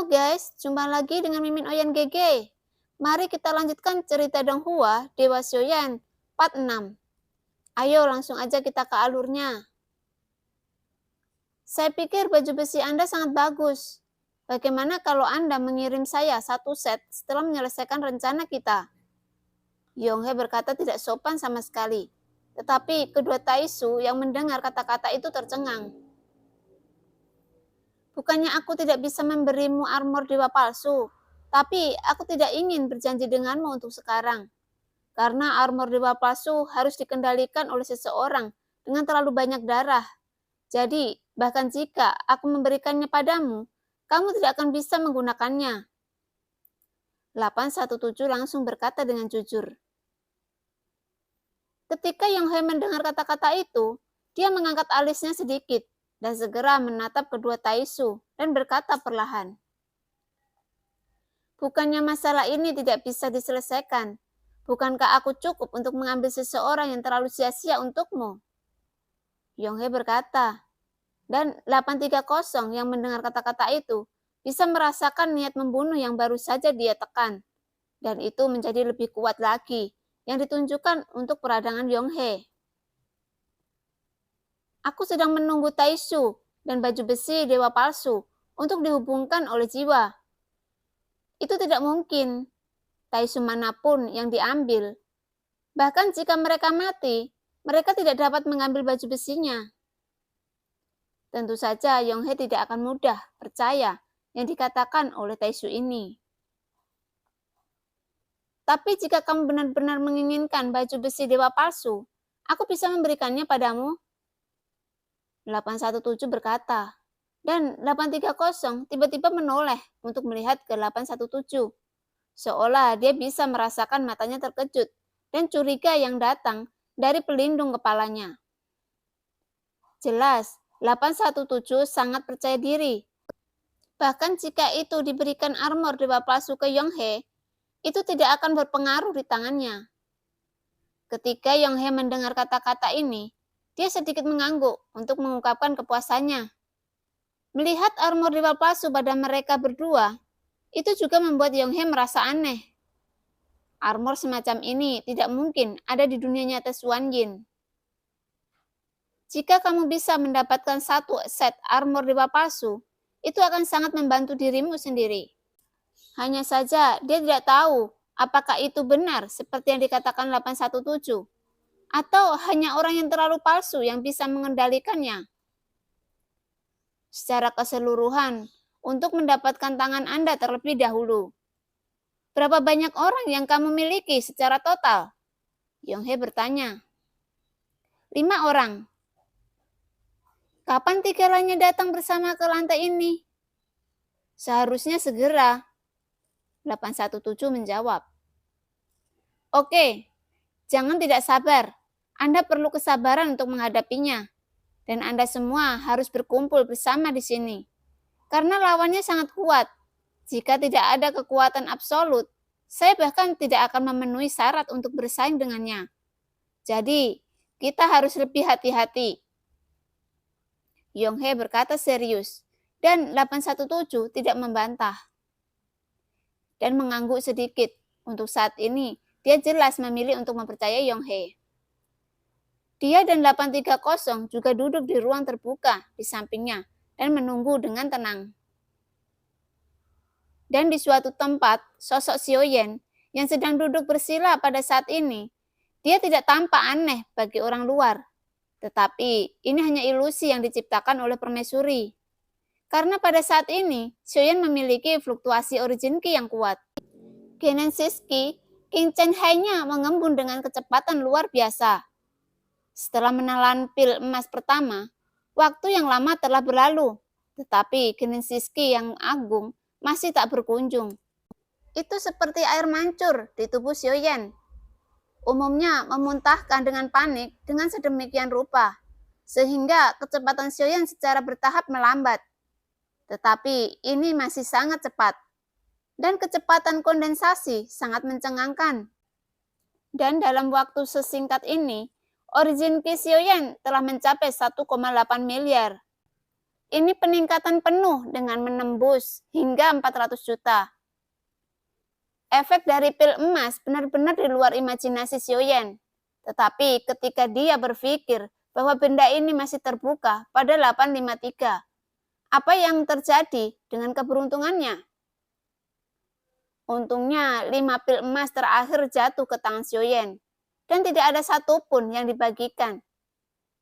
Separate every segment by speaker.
Speaker 1: Halo guys, jumpa lagi dengan Mimin Oyan GG. Mari kita lanjutkan cerita Donghua Dewa Xiaoyan part 6. Ayo langsung aja kita ke alurnya. Saya pikir baju besi Anda sangat bagus. Bagaimana kalau Anda mengirim saya satu set setelah menyelesaikan rencana kita? Yonghe berkata tidak sopan sama sekali. Tetapi kedua Taisu yang mendengar kata-kata itu tercengang. Bukannya aku tidak bisa memberimu armor dewa palsu, tapi aku tidak ingin berjanji denganmu untuk sekarang. Karena armor dewa palsu harus dikendalikan oleh seseorang dengan terlalu banyak darah. Jadi, bahkan jika aku memberikannya padamu, kamu tidak akan bisa menggunakannya. 817 langsung berkata dengan jujur. Ketika Yonghe mendengar kata-kata itu, dia mengangkat alisnya sedikit dan segera menatap kedua Taisu dan berkata perlahan. Bukannya masalah ini tidak bisa diselesaikan. Bukankah aku cukup untuk mengambil seseorang yang terlalu sia-sia untukmu? Yonghe berkata, dan 830 yang mendengar kata-kata itu bisa merasakan niat membunuh yang baru saja dia tekan. Dan itu menjadi lebih kuat lagi yang ditunjukkan untuk peradangan Yonghe. Aku sedang menunggu Taisu dan baju besi dewa palsu untuk dihubungkan oleh jiwa. Itu tidak mungkin. Taisu manapun yang diambil. Bahkan jika mereka mati, mereka tidak dapat mengambil baju besinya. Tentu saja Yonghe tidak akan mudah percaya yang dikatakan oleh Taisu ini. Tapi jika kamu benar-benar menginginkan baju besi dewa palsu, aku bisa memberikannya padamu. 817 berkata, dan 830 tiba-tiba menoleh untuk melihat ke 817. Seolah dia bisa merasakan matanya terkejut dan curiga yang datang dari pelindung kepalanya. Jelas, 817 sangat percaya diri. Bahkan jika itu diberikan armor dewa palsu ke Yonghe, itu tidak akan berpengaruh di tangannya. Ketika Yonghe mendengar kata-kata ini, dia sedikit mengangguk untuk mengungkapkan kepuasannya. Melihat armor dewa palsu pada mereka berdua, itu juga membuat Yonghe merasa aneh. Armor semacam ini tidak mungkin ada di dunia nyata Xuan Yin. Jika kamu bisa mendapatkan satu set armor dewa palsu, itu akan sangat membantu dirimu sendiri. Hanya saja dia tidak tahu apakah itu benar seperti yang dikatakan 817. Atau hanya orang yang terlalu palsu yang bisa mengendalikannya. Secara keseluruhan, untuk mendapatkan tangan Anda terlebih dahulu. Berapa banyak orang yang kamu miliki secara total? Yonghe bertanya. 5 orang. Kapan 3 lainnya datang bersama ke lantai ini? Seharusnya segera. 817 menjawab. Oke, jangan tidak sabar. Anda perlu kesabaran untuk menghadapinya. Dan Anda semua harus berkumpul bersama di sini. Karena lawannya sangat kuat. Jika tidak ada kekuatan absolut, saya bahkan tidak akan memenuhi syarat untuk bersaing dengannya. Jadi, kita harus lebih hati-hati. Yonghe berkata serius, dan 817 tidak membantah. Dan mengangguk sedikit. Untuk saat ini, dia jelas memilih untuk mempercayai Yonghe. Dia dan 830 juga duduk di ruang terbuka di sampingnya dan menunggu dengan tenang. Dan di suatu tempat, sosok Xiaoyan yang sedang duduk bersila pada saat ini, dia tidak tampak aneh bagi orang luar. Tetapi ini hanya ilusi yang diciptakan oleh permaisuri. Karena pada saat ini, Xiaoyan memiliki fluktuasi origin Qi yang kuat. Genesis Qi, King Chen Hai-nya mengembun dengan kecepatan luar biasa. Setelah menelan pil emas pertama, waktu yang lama telah berlalu, tetapi Genesis Qi yang agung masih tak berkunjung. Itu seperti air mancur di tubuh Xiaoyan. Umumnya memuntahkan dengan panik dengan sedemikian rupa, sehingga kecepatan Xiaoyan secara bertahap melambat. Tetapi ini masih sangat cepat, dan kecepatan kondensasi sangat mencengangkan. Dan dalam waktu sesingkat ini, origin Qi Xiaoyan telah mencapai 1,8 miliar. Ini peningkatan penuh dengan menembus hingga 400 juta. Efek dari pil emas benar-benar di luar imajinasi Xiaoyan. Tetapi ketika dia berpikir bahwa benda ini masih terbuka pada 853, apa yang terjadi dengan keberuntungannya? Untungnya 5 pil emas terakhir jatuh ke tangan Xiaoyan dan tidak ada satupun yang dibagikan.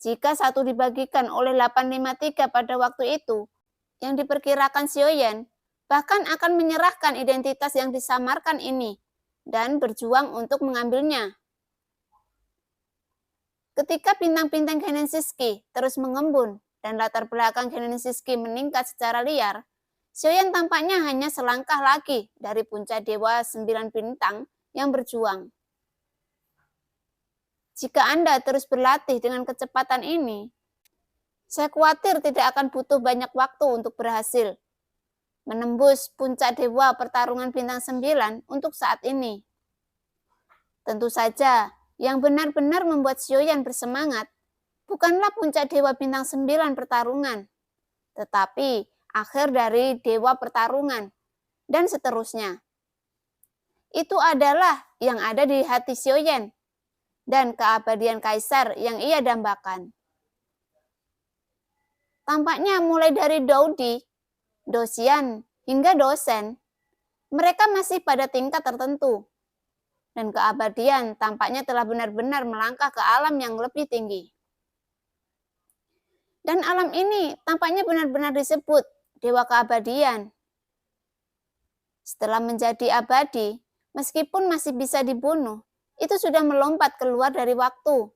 Speaker 1: Jika satu dibagikan oleh 853 pada waktu itu, yang diperkirakan Xiaoyan bahkan akan menyerahkan identitas yang disamarkan ini dan berjuang untuk mengambilnya. Ketika bintang-bintang Genensisky terus mengembun dan latar belakang Genensisky meningkat secara liar, Xiaoyan tampaknya hanya selangkah lagi dari puncak dewa 9 bintang yang berjuang. Jika Anda terus berlatih dengan kecepatan ini, saya khawatir tidak akan butuh banyak waktu untuk berhasil menembus puncak dewa pertarungan bintang 9 untuk saat ini. Tentu saja, yang benar-benar membuat Xiaoyan bersemangat bukanlah puncak dewa bintang 9 pertarungan, tetapi akhir dari dewa pertarungan, dan seterusnya. Itu adalah yang ada di hati Xiaoyan dan keabadian kaisar yang ia dambakan. Tampaknya mulai dari Doudi, Dosian, hingga Dosen, mereka masih pada tingkat tertentu. Dan keabadian tampaknya telah benar-benar melangkah ke alam yang lebih tinggi. Dan alam ini tampaknya benar-benar disebut Dewa Keabadian. Setelah menjadi abadi, meskipun masih bisa dibunuh, itu sudah melompat keluar dari waktu.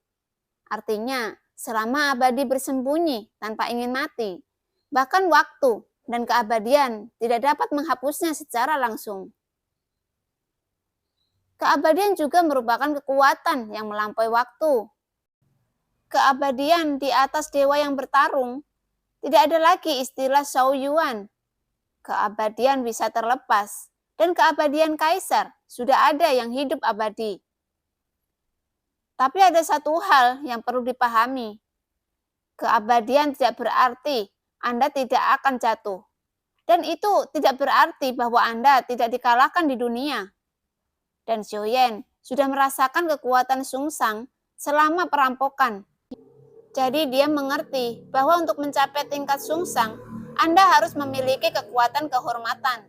Speaker 1: Artinya, selama abadi bersembunyi tanpa ingin mati, bahkan waktu dan keabadian tidak dapat menghapusnya secara langsung. Keabadian juga merupakan kekuatan yang melampaui waktu. Keabadian di atas dewa yang bertarung, tidak ada lagi istilah Shao Yuan. Keabadian bisa terlepas, dan keabadian kaisar sudah ada yang hidup abadi. Tapi ada satu hal yang perlu dipahami. Keabadian tidak berarti Anda tidak akan jatuh. Dan itu tidak berarti bahwa Anda tidak dikalahkan di dunia. Dan Xiaoyan sudah merasakan kekuatan sungsang selama perampokan. Jadi dia mengerti bahwa untuk mencapai tingkat sungsang, Anda harus memiliki kekuatan kehormatan.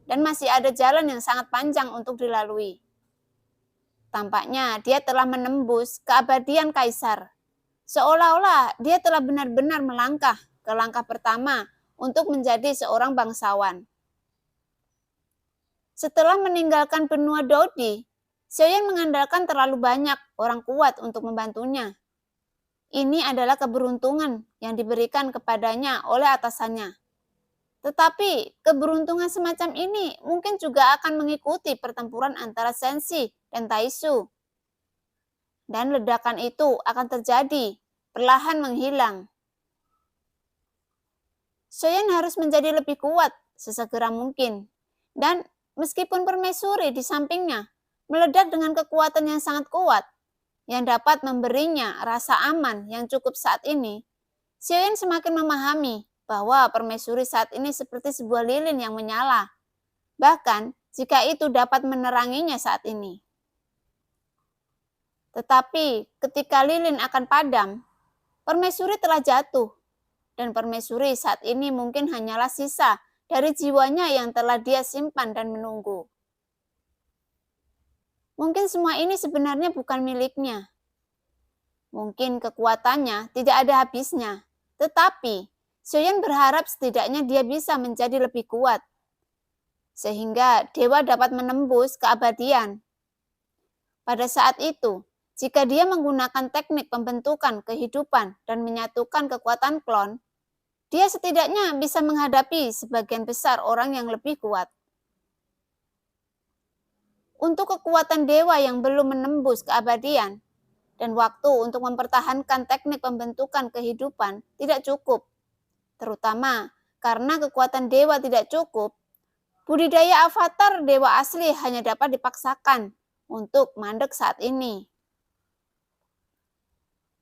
Speaker 1: Dan masih ada jalan yang sangat panjang untuk dilalui. Tampaknya dia telah menembus keabadian kaisar. Seolah-olah dia telah benar-benar melangkah ke langkah pertama untuk menjadi seorang bangsawan. Setelah meninggalkan benua Doudi, Xiaoyan mengandalkan terlalu banyak orang kuat untuk membantunya. Ini adalah keberuntungan yang diberikan kepadanya oleh atasannya. Tetapi keberuntungan semacam ini mungkin juga akan mengikuti pertempuran antara Sensi dan Taisu. Dan ledakan itu akan terjadi, perlahan menghilang. Xiaoyan harus menjadi lebih kuat sesegera mungkin. Dan meskipun permaisuri di sampingnya meledak dengan kekuatan yang sangat kuat, yang dapat memberinya rasa aman yang cukup saat ini, Xiaoyan semakin memahami bahwa permaisuri saat ini seperti sebuah lilin yang menyala, bahkan jika itu dapat meneranginya saat ini. Tetapi ketika lilin akan padam, permaisuri telah jatuh, dan permaisuri saat ini mungkin hanyalah sisa dari jiwanya yang telah dia simpan dan menunggu. Mungkin semua ini sebenarnya bukan miliknya. Mungkin kekuatannya tidak ada habisnya, tetapi Xiaoyan berharap setidaknya dia bisa menjadi lebih kuat, sehingga dewa dapat menembus keabadian. Pada saat itu, jika dia menggunakan teknik pembentukan kehidupan dan menyatukan kekuatan klon, dia setidaknya bisa menghadapi sebagian besar orang yang lebih kuat. Untuk kekuatan dewa yang belum menembus keabadian, dan waktu untuk mempertahankan teknik pembentukan kehidupan tidak cukup. Terutama karena kekuatan dewa tidak cukup, budidaya avatar dewa asli hanya dapat dipaksakan untuk mandek saat ini.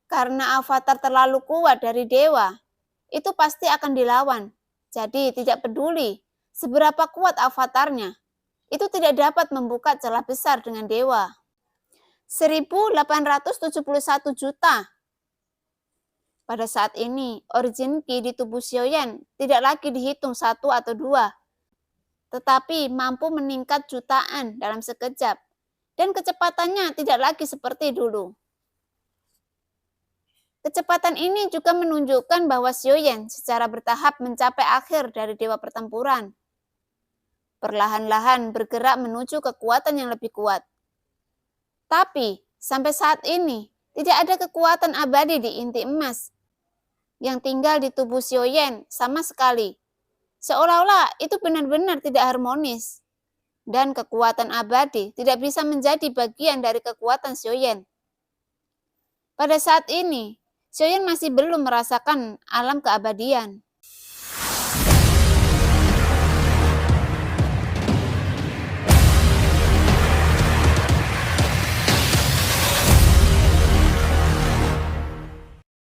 Speaker 1: Karena avatar terlalu kuat dari dewa, itu pasti akan dilawan. Jadi tidak peduli seberapa kuat avatarnya, itu tidak dapat membuka celah besar dengan dewa. 1871 juta. Pada saat ini, origin Qi di tubuh Xiaoyan tidak lagi dihitung 1 atau 2, tetapi mampu meningkat jutaan dalam sekejap, dan kecepatannya tidak lagi seperti dulu. Kecepatan ini juga menunjukkan bahwa Xiaoyan secara bertahap mencapai akhir dari dewa pertempuran. Perlahan-lahan bergerak menuju kekuatan yang lebih kuat. Tapi, sampai saat ini, tidak ada kekuatan abadi di inti emas yang tinggal di tubuh Xiaoyan sama sekali. Seolah-olah itu benar-benar tidak harmonis. Dan kekuatan abadi tidak bisa menjadi bagian dari kekuatan Xiaoyan. Pada saat ini, Xiaoyan masih belum merasakan alam keabadian.